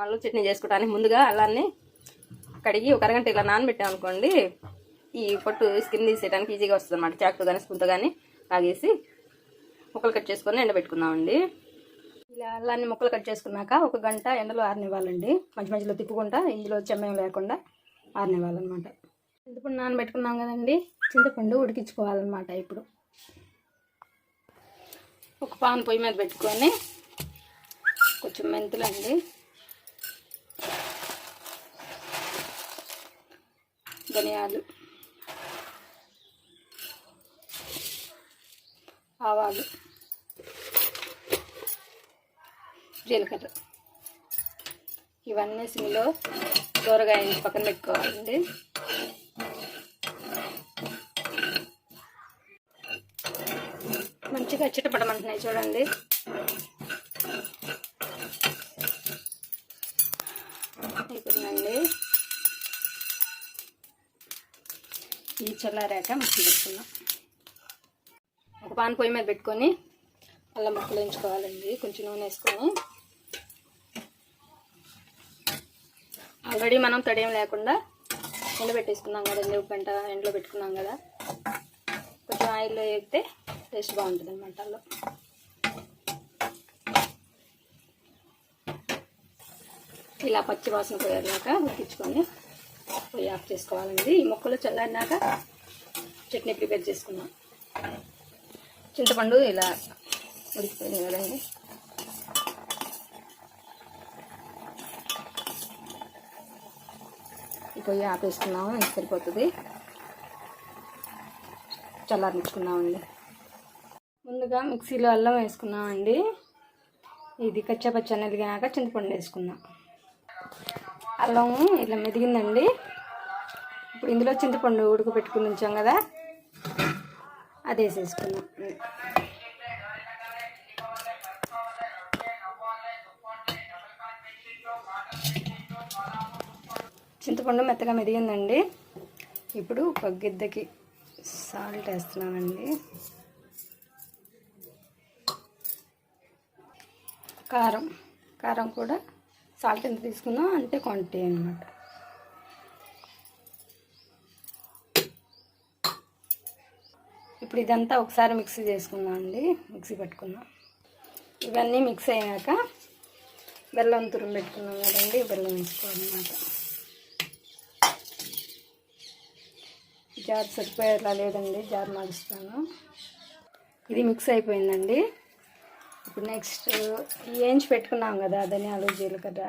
ఆలు చట్నీ చేసుకోవడానికి ముందుగా అల్లాన్ని కడిగి ఒక అరగంట ఇలా నానబెట్టాం అనుకోండి, ఈ పొట్టు స్కిన్ తీసేయడానికి ఈజీగా వస్తుంది అన్నమాట. చాకుతో కానీ స్పూన్తో కానీ లాగేసి ముక్కలు కట్ చేసుకొని ఎండబెట్టుకుందామండి. ఇలా అల్లాన్ని ముక్కలు కట్ చేసుకున్నాక ఒక గంట ఎండలో ఆరనివ్వాలండి. మధ్య మధ్యలో తిప్పుకుంటా ఇందులో చెమ్మేం లేకుండా ఆరనివ్వాలన్నమాట. చింతపండు నానబెట్టుకున్నాం కదండి, చింతపండు ఉడికించుకోవాలన్నమాట. ఇప్పుడు ఒక పాన్ పొయ్యి మీద పెట్టుకొని కొంచెం మెంతులండి, ధనియాలు, ఆవాలు, జీలకర్ర ఇవన్నీ సిమ్లో దూరగా వేయించి పక్కన పెట్టుకోవాలండి. మంచిగా చిటపటమంటున్నాయి చూడండి. అయిపోతుందండి. ఈ చల్లారాక మిక్సీ పెట్టుకున్నాం. ఒక పాన్ పొయ్యి మీద పెట్టుకొని అల్లం ముక్కలు వేయించుకోవాలండి. కొంచెం నూనె వేసుకొని, ఆల్రెడీ మనం తడేం లేకుండా ఎండబెట్టేసుకున్నాం కదండి, ఒక గంట ఎండలో పెట్టుకున్నాం కదా. కొంచెం ఆయిల్లో వేగితే టేస్ట్ బాగుంటుంది అన్నమాట. అల్లం ఇలా పచ్చి వాసన పోయేలాగా ఉడికించుకొని పొయ్యి ఆఫ్ చేసుకోవాలండి. ఈ ముక్కలు చల్లారినాక చట్నీ ప్రిపేర్ చేసుకున్నాం. చింతపండు ఇలా ఉడికిపోయింది కదండి. ఈ పొయ్యి ఆపేసుకున్నాము, ఇంక సరిపోతుంది. చల్లారించుకున్నామండి. ముందుగా మిక్సీలో అల్లం వేసుకున్నామండి. ఇది కచ్చాపచ్చ నలిగినాక చింతపండు వేసుకున్నాం. అల్లం ఇలా మెదిగిందండి. ఇప్పుడు ఇందులో చింతపండు ఉడకబెట్టుకుని ఉంచాం కదా, అది వేసేసుకున్నాం. చింతపండు మెత్తగా మెదిగిందండి. ఇప్పుడు ఒక గిద్దకి సాల్ట్ వేస్తున్నానండి. కారం కూడా సాల్ట్ ఎంత తీసుకున్నాం అంతే క్వాంటిటీ అన్నమాట. ఇప్పుడు ఇదంతా ఒకసారి మిక్సీ చేసుకుందాం అండి. మిక్సీ పెట్టుకుందాం. ఇవన్నీ మిక్స్ అయ్యాక బెల్లం తురుము పెట్టుకున్నాం కదండి, బెల్లం వేసుకోవాలన్నమాట. జార్ సరిపోయేలా లేదండి, జార్ మారుస్తాను. ఇది మిక్స్ అయిపోయిందండి. ఇప్పుడు నెక్స్ట్ వేయించి పెట్టుకున్నాం కదా ధనియాలు, జీలకర్ర,